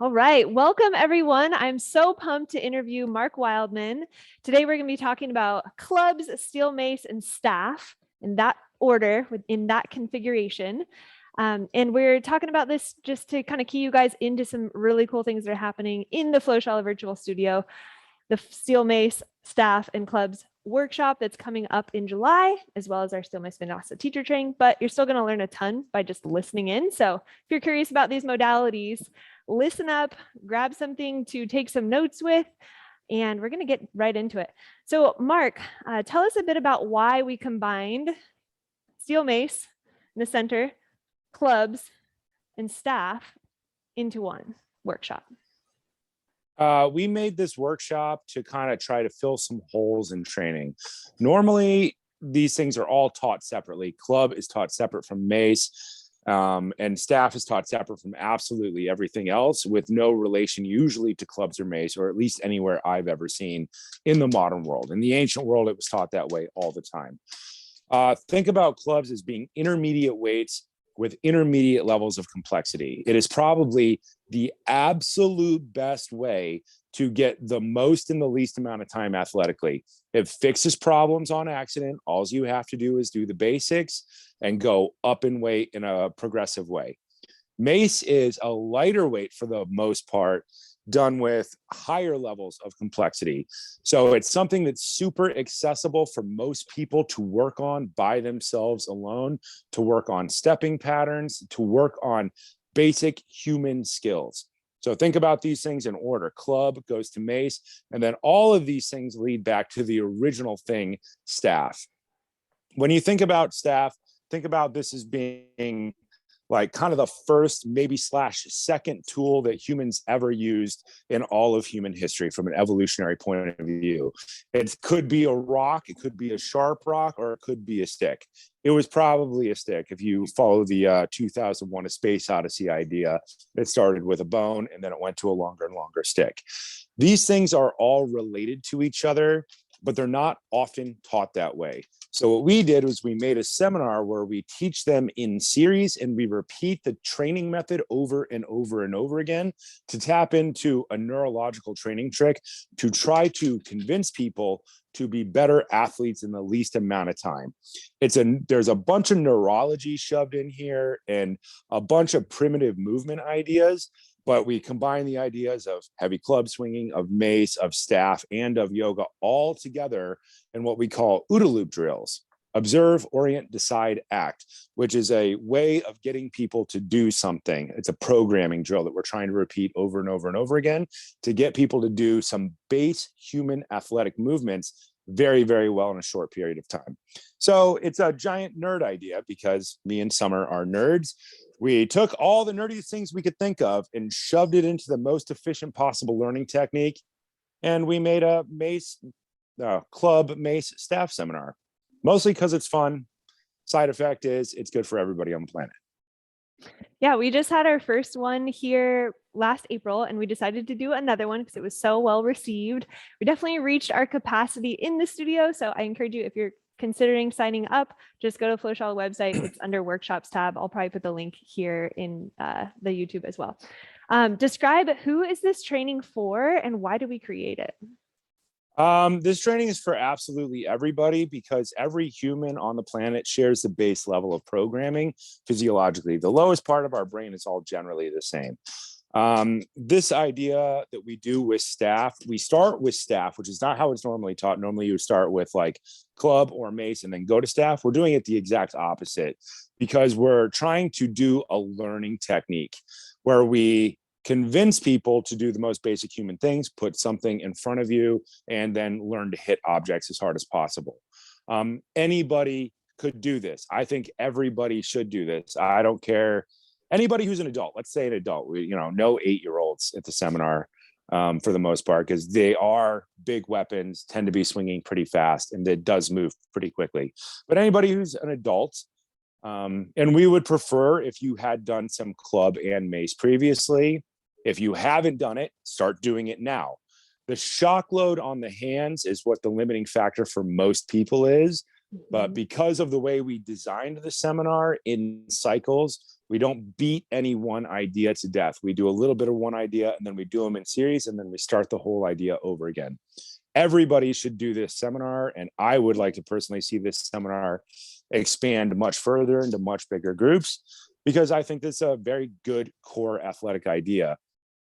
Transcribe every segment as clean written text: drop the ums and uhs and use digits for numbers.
All right, welcome everyone. I'm so pumped to interview Mark Wildman. Today we're going to be talking about clubs, steel mace, and staff in that order, in that configuration. And we're talking about this just to kind of key you guys into some really cool things that are happening in the FlowShala Virtual Studio, the steel mace, staff, and clubs workshop that's coming up in July, as well as our Steel Mace Vinyasa teacher training. But you're still going to learn a ton by just listening in. So if you're curious about these modalities, listen up, grab something to take some notes with, and we're going to get right into it. So Mark, tell us a bit about why we combined steel mace in the center, clubs, and staff into one workshop. We made this workshop to kind of try to fill some holes in training. Normally, these things are all taught separately. Club is taught separate from mace, and staff is taught separate from absolutely everything else, with no relation usually to clubs or mace, or at least anywhere I've ever seen in the modern world. In the ancient world, it was taught that way all the time. Think about clubs as being intermediate weights with intermediate levels of complexity. It is probably the absolute best way to get the most in the least amount of time athletically. It fixes problems on accident. All you have to do is do the basics and go up in weight in a progressive way. Mace is a lighter weight for the most part, done with higher levels of complexity. So it's something that's super accessible for most people to work on by themselves alone, to work on stepping patterns, to work on basic human skills. So think about these things in order. Club goes to mace, and then all of these things lead back to the original thing, staff. When you think about staff, think about this as being like kind of the first, maybe / second tool that humans ever used in all of human history from an evolutionary point of view. It could be a rock, it could be a sharp rock, or it could be a stick. It was probably a stick if you follow the 2001 A Space Odyssey idea. It started with a bone and then it went to a longer and longer stick. These things are all related to each other, but they're not often taught that way. So what we did was we made a seminar where we teach them in series and we repeat the training method over and over and over again to tap into a neurological training trick to try to convince people to be better athletes in the least amount of time. There's a bunch of neurology shoved in here and a bunch of primitive movement ideas, but we combine the ideas of heavy club swinging, of mace, of staff, and of yoga all together in what we call OODA loop drills: observe, orient, decide, act, which is a way of getting people to do something. It's a programming drill that we're trying to repeat over and over and over again to get people to do some base human athletic movements very, very well in a short period of time. So it's a giant nerd idea because me and Summer are nerds. We took all the nerdy things we could think of and shoved it into the most efficient possible learning technique. And we made a club mace staff seminar, mostly because it's fun. Side effect is it's good for everybody on the planet. Yeah, we just had our first one here last April, and we decided to do another one because it was so well received. We definitely reached our capacity in the studio. So I encourage you, if you're considering signing up, just go to FlowShala website. It's under workshops tab. I'll probably put the link here in the YouTube as well. Describe, who is this training for and why do we create it? This training is for absolutely everybody because every human on the planet shares the base level of programming physiologically. The lowest part of our brain is all generally the same. This idea that we do with staff, we start with staff, which is not how it's normally taught. Normally you start with like club or mace and then go to staff. We're doing it the exact opposite because we're trying to do a learning technique where we convince people to do the most basic human things, put something in front of you, and then learn to hit objects as hard as possible. Anybody could do this. I think everybody should do this. I don't care. Anybody who's an adult, let's say an adult, no 8-year-olds at the seminar for the most part, because they are big weapons, tend to be swinging pretty fast, and it does move pretty quickly. But anybody who's an adult, and we would prefer if you had done some club and mace previously. If you haven't done it, start doing it now. The shock load on the hands is what the limiting factor for most people is. But because of the way we designed the seminar in cycles, We don't beat any one idea to death. We do a little bit of one idea and then we do them in series and then we start the whole idea over again. Everybody should do this seminar. And I would like to personally see this seminar expand much further into much bigger groups, because I think this is a very good core athletic idea.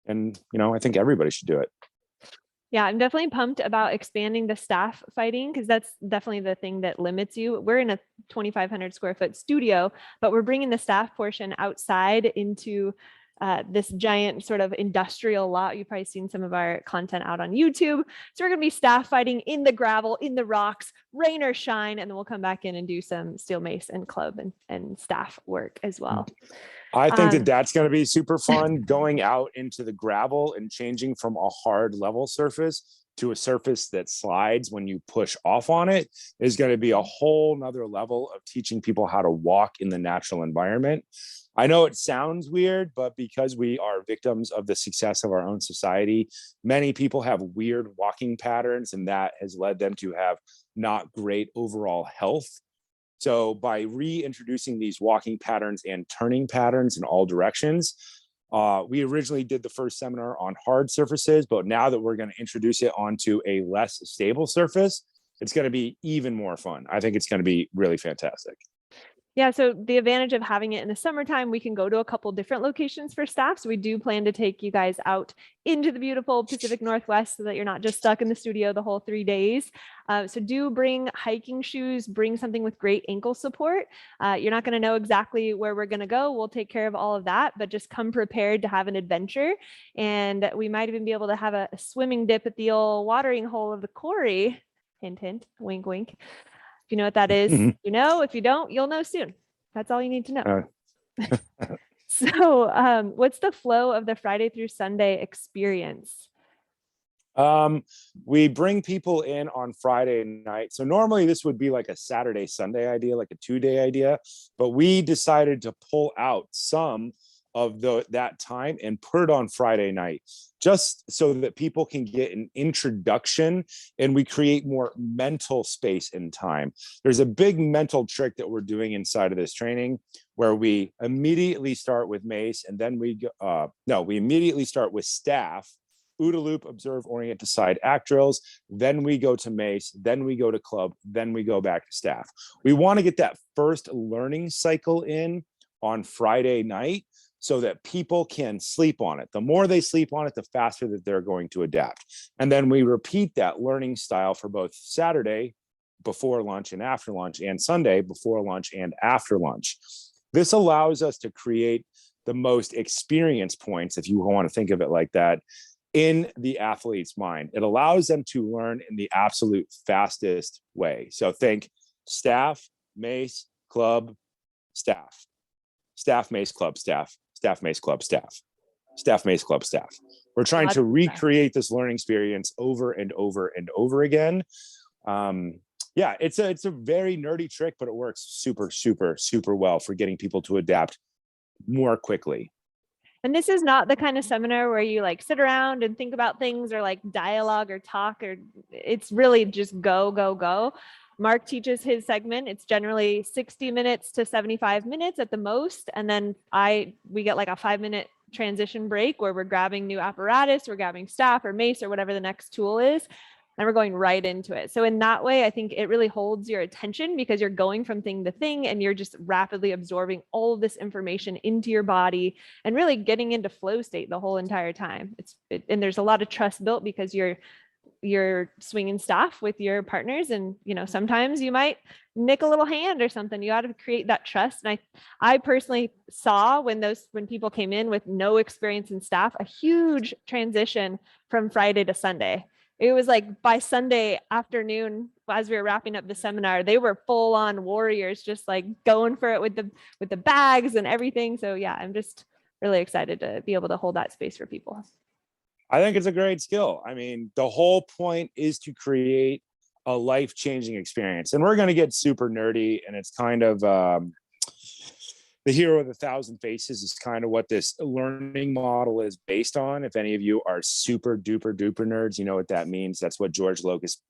And, I think everybody should do it. Yeah, I'm definitely pumped about expanding the staff fighting, because that's definitely the thing that limits you. We're in a 2,500 square foot studio, but we're bringing the staff portion outside into this giant sort of industrial lot. You've probably seen some of our content out on YouTube. So we're going to be staff fighting in the gravel, in the rocks, rain or shine, and then we'll come back in and do some steel mace and club and staff work as well. I think that's going to be super fun, going out into the gravel and changing from a hard level surface to a surface that slides when you push off on it is going to be a whole nother level of teaching people how to walk in the natural environment. I know it sounds weird, but because we are victims of the success of our own society, many people have weird walking patterns, and that has led them to have not great overall health. So by reintroducing these walking patterns and turning patterns in all directions, we originally did the first seminar on hard surfaces, but now that we're going to introduce it onto a less stable surface, it's going to be even more fun. I think it's going to be really fantastic. Yeah, so the advantage of having it in the summertime, we can go to a couple different locations for staff. So we do plan to take you guys out into the beautiful Pacific Northwest so that you're not just stuck in the studio the whole 3 days. So do bring hiking shoes, bring something with great ankle support. You're not going to know exactly where we're going to go. We'll take care of all of that, but just come prepared to have an adventure. And we might even be able to have a swimming dip at the old watering hole of the quarry. Hint, hint, wink, wink. If you know what that is, you know. If you don't, you'll know soon. That's all you need to know. So what's the flow of the Friday through Sunday experience? We bring people in on Friday night. So normally this would be like a Saturday, Sunday idea, like a 2-day idea, but we decided to pull out some of that time and put it on Friday night, just so that people can get an introduction and we create more mental space and time. There's a big mental trick that we're doing inside of this training where we immediately start with mace, and then we immediately start with staff, OODA loop, observe, orient, decide, act drills. Then we go to mace, then we go to club, then we go back to staff. We want to get that first learning cycle in on Friday night so that people can sleep on it. The more they sleep on it, the faster that they're going to adapt. And then we repeat that learning style for both Saturday before lunch and after lunch, and Sunday before lunch and after lunch. This allows us to create the most experience points, if you want to think of it like that, in the athlete's mind. It allows them to learn in the absolute fastest way. So think staff, mace, club, staff. Staff, mace, club, staff. Staff, mace, club, staff. Staff, mace, club, staff. We're trying to recreate this learning experience over and over and over again. Yeah, it's a very nerdy trick, but it works super, super, super well for getting people to adapt more quickly. And this is not the kind of seminar where you like sit around and think about things or like dialogue or talk, or it's really just go, go, go. Mark teaches his segment. It's generally 60 minutes to 75 minutes at the most. And then we get like a 5-minute transition break where we're grabbing new apparatus, we're grabbing staff or mace or whatever the next tool is, and we're going right into it. So in that way, I think it really holds your attention because you're going from thing to thing and you're just rapidly absorbing all of this information into your body and really getting into flow state the whole entire time. And there's a lot of trust built because you're swinging staff with your partners, and sometimes you might nick a little hand or something. You got to create that trust. And I personally saw when people came in with no experience in staff, a huge transition from Friday to Sunday. It was like by Sunday afternoon, as we were wrapping up the seminar, they were full on warriors, just like going for it with the bags and everything. So yeah, I'm just really excited to be able to hold that space for people. I think it's a great skill. I mean, the whole point is to create a life-changing experience. And we're going to get super nerdy, and it's kind of the hero of the thousand faces is kind of what this learning model is based on. If any of you are super duper duper nerds, you know what that means. That's what George Lucas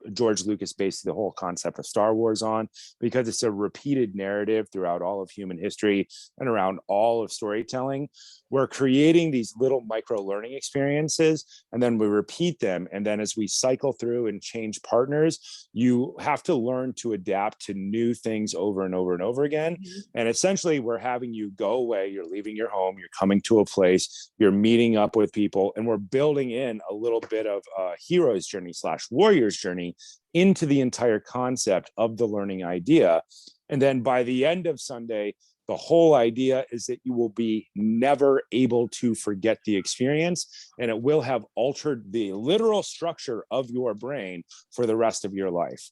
based the whole concept of Star Wars on, because it's a repeated narrative throughout all of human history and around all of storytelling. We're creating these little micro learning experiences, and then we repeat them. And then as we cycle through and change partners, you have to learn to adapt to new things over and over and over again. And essentially, we're having you go away, you're leaving your home, you're coming to a place, you're meeting up with people, and we're building in a little bit of a hero's journey / warrior's journey into the entire concept of the learning idea. And then by the end of Sunday, the whole idea is that you will be never able to forget the experience, and it will have altered the literal structure of your brain for the rest of your life.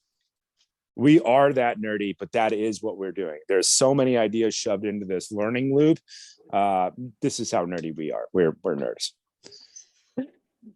We are that nerdy, but that is what we're doing. There's so many ideas shoved into this learning loop. This is how nerdy we are. We're nerds.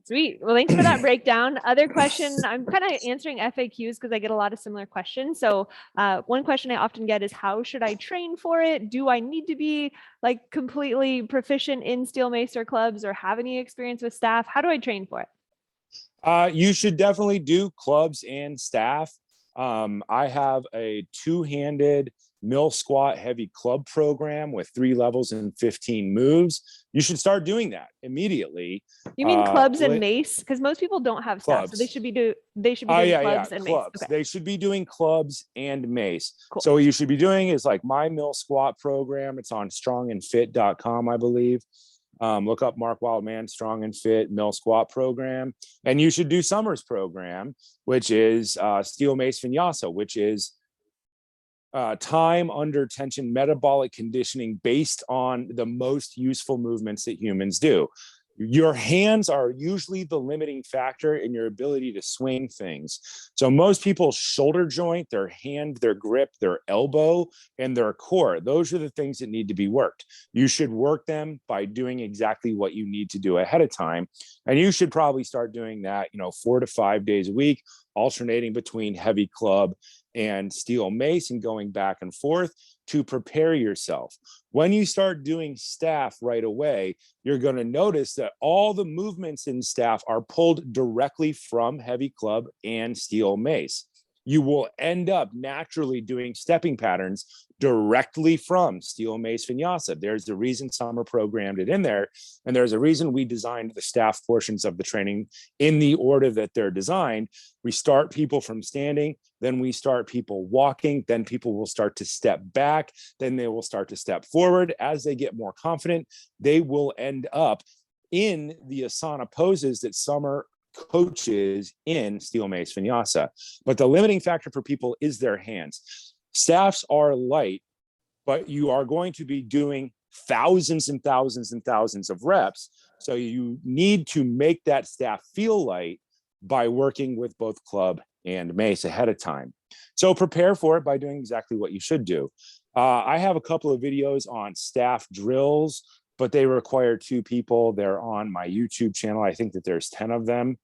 Sweet. Well, thanks for that breakdown. Other question, I'm kind of answering FAQs because I get a lot of similar questions. So one question I often get is, how should I train for it? Do I need to be like completely proficient in steel mace or clubs or have any experience with staff? How do I train for it? You should definitely do clubs and staff. I have a two-handed mill squat heavy club program with 3 levels and 15 moves. You should start doing that immediately. You mean clubs and mace? Because most people don't have staff, clubs. so they should be doing clubs and clubs. mace. Okay. They should be doing clubs and mace. Cool. So what you should be doing is like my mill squat program. It's on strongandfit.com, I believe. Look up Mark Wildman, Strong and Fit Mill Squat program. And you should do Summer's program, which is Steel Mace Vinyasa, which is time under tension metabolic conditioning based on the most useful movements that humans do. Your hands are usually the limiting factor in your ability to swing things. So most people's shoulder joint, their hand, their grip, their elbow, and their core, those are the things that need to be worked. You should work them by doing exactly what you need to do ahead of time. And you should probably start doing that, 4 to 5 days a week, alternating between heavy club and steel mace and going back and forth to prepare yourself. When you start doing staff right away, you're going to notice that all the movements in staff are pulled directly from heavy club and steel mace. You will end up naturally doing stepping patterns directly from steel mace vinyasa. There's the reason Summer programmed it in there, and there's a reason we designed the staff portions of the training in the order that they're designed. We start people from standing, then we start people walking, then people will start to step back, then they will start to step forward. As they get more confident, they will end up in the asana poses that Summer coaches in steel mace vinyasa. But the limiting factor for people is their hands. Staffs are light, but you are going to be doing thousands and thousands and thousands of reps. So you need to make that staff feel light by working with both club and mace ahead of time. So prepare for it by doing exactly what you should do. I have a couple of videos on staff drills, but they require 2 people. They're on my YouTube channel. I think that there's 10 of them.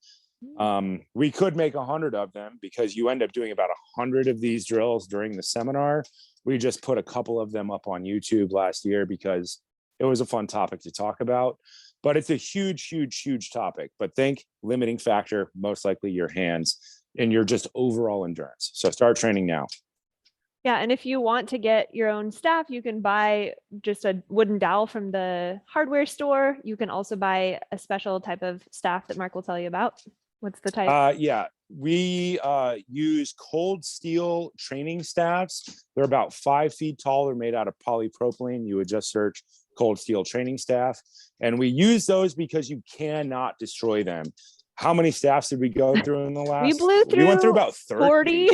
We could make 100 of them because you end up doing about 100 of these drills during the seminar. We just put a couple of them up on YouTube last year because it was a fun topic to talk about. But it's a huge, huge, huge topic. But think limiting factor, most likely your hands and your just overall endurance. So start training now. Yeah, and if you want to get your own staff, you can buy just a wooden dowel from the hardware store. You can also buy a special type of staff that Mark will tell you about. What's the type? Yeah, we use cold steel training staffs. They're about 5 feet tall. They're made out of polypropylene. You would just search cold steel training staff. And we use those because you cannot destroy them. How many staffs did we go through in the last? We went through about 40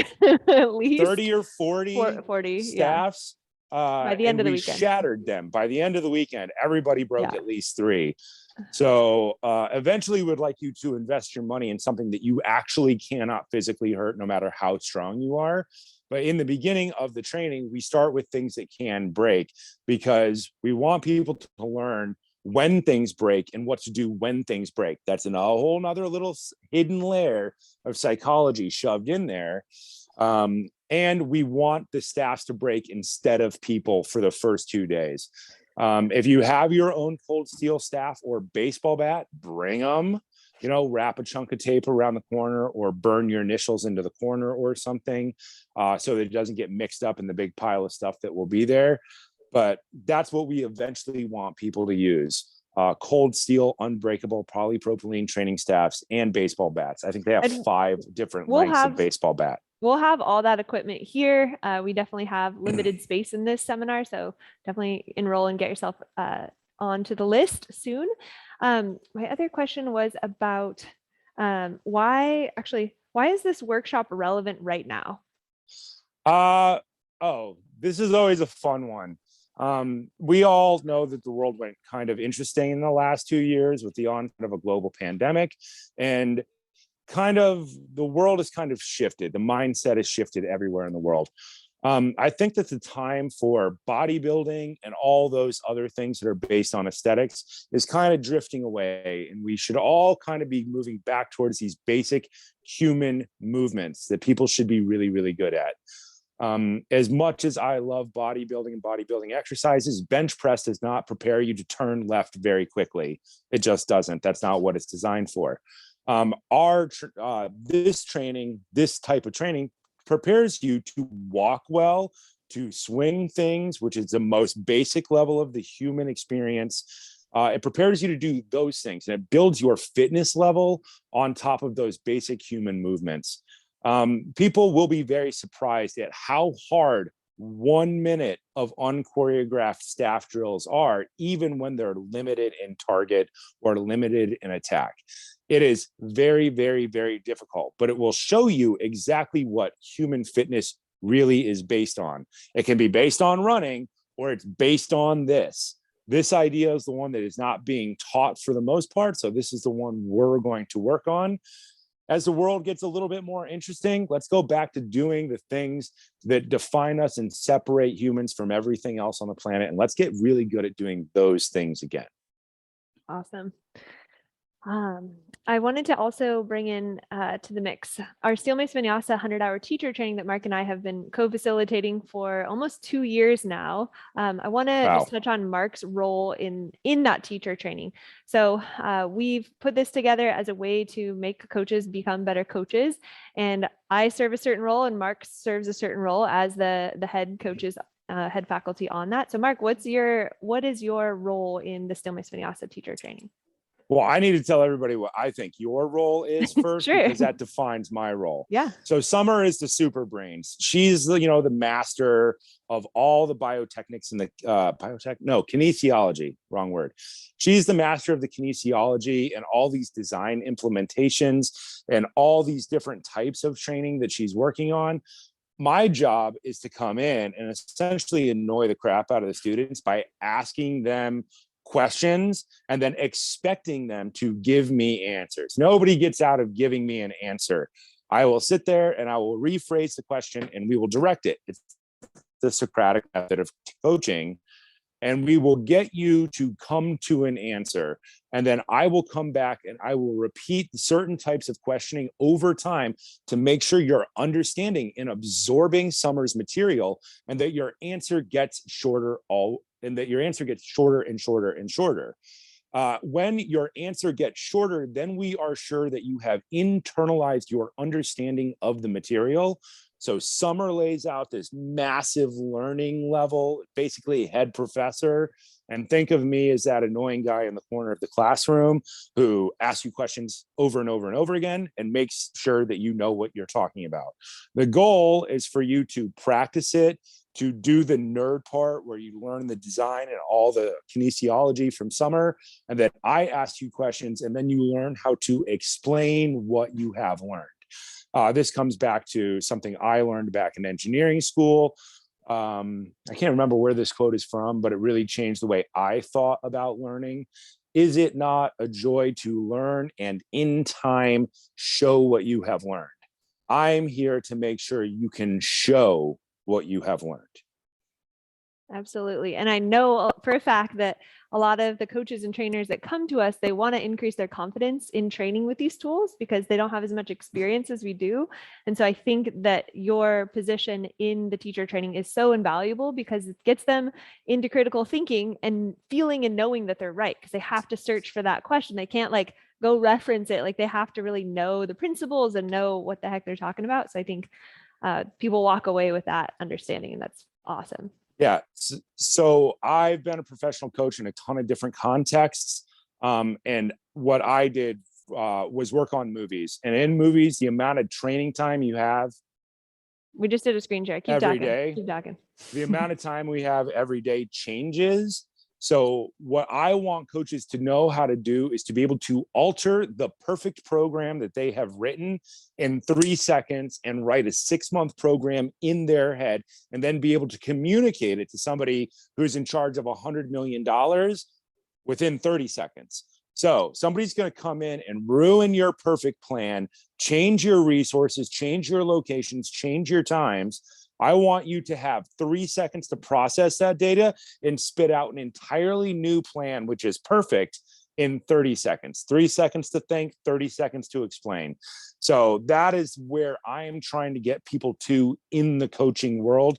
at least. 30 or 40 staffs. Yeah. By the end of the weekend. We shattered them. By the end of the weekend, everybody broke at least 3. So eventually we'd like you to invest your money in something that you actually cannot physically hurt, no matter how strong you are. But in the beginning of the training, we start with things that can break because we want people to learn when things break and what to do when things break. That's a whole nother little hidden layer of psychology shoved in there. And we want the staffs to break instead of people for the first 2 days. If you have your own cold steel staff or baseball bat, bring them. Wrap a chunk of tape around the corner or burn your initials into the corner or something, so that it doesn't get mixed up in the big pile of stuff that will be there. But that's what we eventually want people to use. Cold steel, unbreakable polypropylene training staffs and baseball bats. I think they have And 5 different lengths of baseball bat. We'll have all that equipment here. We definitely have limited space in this seminar, so definitely enroll and get yourself onto the list soon. My other question was about why is this workshop relevant right now? This is always a fun one. We all know that the world went kind of interesting in the last 2 years with the onset of a global pandemic, and kind of the world has kind of shifted. The mindset has shifted everywhere in the world. I think that the time for bodybuilding and all those other things that are based on aesthetics is kind of drifting away. And we should all kind of be moving back towards these basic human movements that people should be really, really good at. As much as I love bodybuilding and bodybuilding exercises, bench press does not prepare you to turn left very quickly. It just doesn't. That's not what it's designed for. This type of training prepares you to walk well, to swing things, which is the most basic level of the human experience. It prepares you to do those things, and it builds your fitness level on top of those basic human movements. People will be very surprised at how hard 1 minute of unchoreographed staff drills are, even when they're limited in target or limited in attack. It is very, very, very difficult, but it will show you exactly what human fitness really is based on. It can be based on running, or it's based on this. This idea is the one that is not being taught for the most part. So this is the one we're going to work on. As the world gets a little bit more interesting, let's go back to doing the things that define us and separate humans from everything else on the planet. And let's get really good at doing those things again. Awesome. I wanted to also bring in to the mix our Steel Mace Vinyasa 100-hour teacher training that Mark and I have been co-facilitating for almost 2 years now. I want to just touch on Mark's role in that teacher training. So we've put this together as a way to make coaches become better coaches. And I serve a certain role, and Mark serves a certain role as the head coaches, head faculty on that. So Mark, what is your role in the Steel Mace Vinyasa teacher training? Well, I need to tell everybody what I think your role is first, Sure. because that defines my role. Yeah. So Summer is the super brains. She's the master of all the biotechnics and the kinesiology, wrong word. She's the master of the kinesiology and all these design implementations and all these different types of training that she's working on. My job is to come in and essentially annoy the crap out of the students by asking them questions and then expecting them to give me answers. Nobody gets out of giving me an answer. I will sit there and I will rephrase the question and we will direct it. It's the Socratic method of coaching. And we will get you to come to an answer. And then I will come back and I will repeat certain types of questioning over time to make sure you're understanding and absorbing Summer's material, and that your answer gets shorter and shorter and shorter and shorter. When your answer gets shorter, then we are sure that you have internalized your understanding of the material. So Summer lays out this massive learning level, basically head professor. And think of me as that annoying guy in the corner of the classroom who asks you questions over and over and over again and makes sure that you know what you're talking about. The goal is for you to practice it, to do the nerd part where you learn the design and all the kinesiology from Summer. And then I ask you questions, and then you learn how to explain what you have learned. This comes back to something I learned back in engineering school. I can't remember where this quote is from, but it really changed the way I thought about learning. Is it not a joy to learn and in time show what you have learned? I'm here to make sure you can show what you have learned. Absolutely. And I know for a fact that a lot of the coaches and trainers that come to us, they want to increase their confidence in training with these tools because they don't have as much experience as we do. And so I think that your position in the teacher training is so invaluable because it gets them into critical thinking and feeling and knowing that they're right, because they have to search for that question. They can't like go reference it. Like they have to really know the principles and know what the heck they're talking about. So I think people walk away with that understanding, and that's awesome. Yeah. So I've been a professional coach in a ton of different contexts. And what I did was work on movies. And in movies, the amount of training time you have. We just did a screen share. Keep every talking. day. Keep talking. The amount of time we have every day changes. So what I want coaches to know how to do is to be able to alter the perfect program that they have written in 3 seconds and write a 6-month program in their head, and then be able to communicate it to somebody who's in charge of $100 million within 30 seconds. So somebody's going to come in and ruin your perfect plan, change your resources, change your locations, change your times. I want you to have 3 seconds to process that data and spit out an entirely new plan, which is perfect, in 30 seconds. 3 seconds to think, 30 seconds to explain. So that is where I am trying to get people to in the coaching world.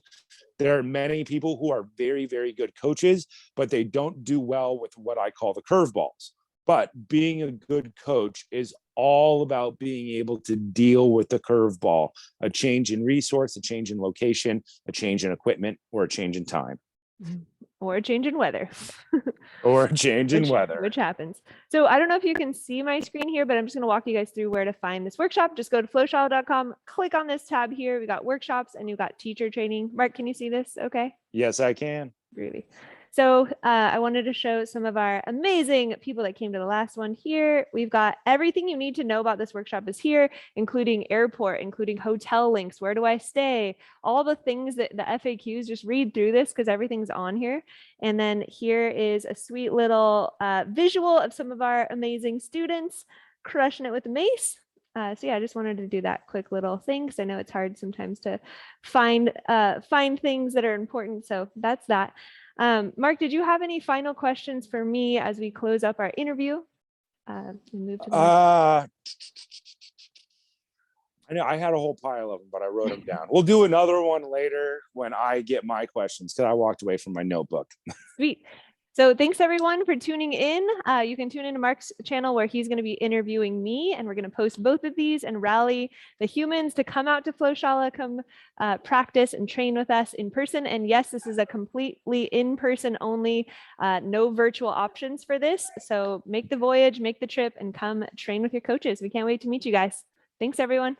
There are many people who are very, very good coaches, but they don't do well with what I call the curveballs. But being a good coach is all about being able to deal with the curveball, a change in resource, a change in location, a change in equipment, or a change in time. Or a change in weather. Or a change in weather. Which happens. So I don't know if you can see my screen here, but I'm just going to walk you guys through where to find this workshop. Just go to flowshala.com, click on this tab here. We got workshops and you've got teacher training. Mark, can you see this? Okay. Yes, I can. Really. So I wanted to show some of our amazing people that came to the last one here. We've got everything you need to know about this workshop is here, including airport, including hotel links, where do I stay, all the things that the FAQs, just read through this because everything's on here. And then here is a sweet little visual of some of our amazing students crushing it with the mace. So yeah, I just wanted to do that quick little thing because I know it's hard sometimes to find things that are important. So that's that. Mark, did you have any final questions for me as we close up our interview? Move to the I know I had a whole pile of them, but I wrote them down. We'll do another one later when I get my questions, because I walked away from my notebook. Sweet. So thanks everyone for tuning in. You can tune into Mark's channel where he's going to be interviewing me, and we're going to post both of these and rally the humans to come out to Flowshala, come practice and train with us in person. And yes, this is a completely in-person only, no virtual options for this. So make the voyage, make the trip, and come train with your coaches. We can't wait to meet you guys. Thanks everyone.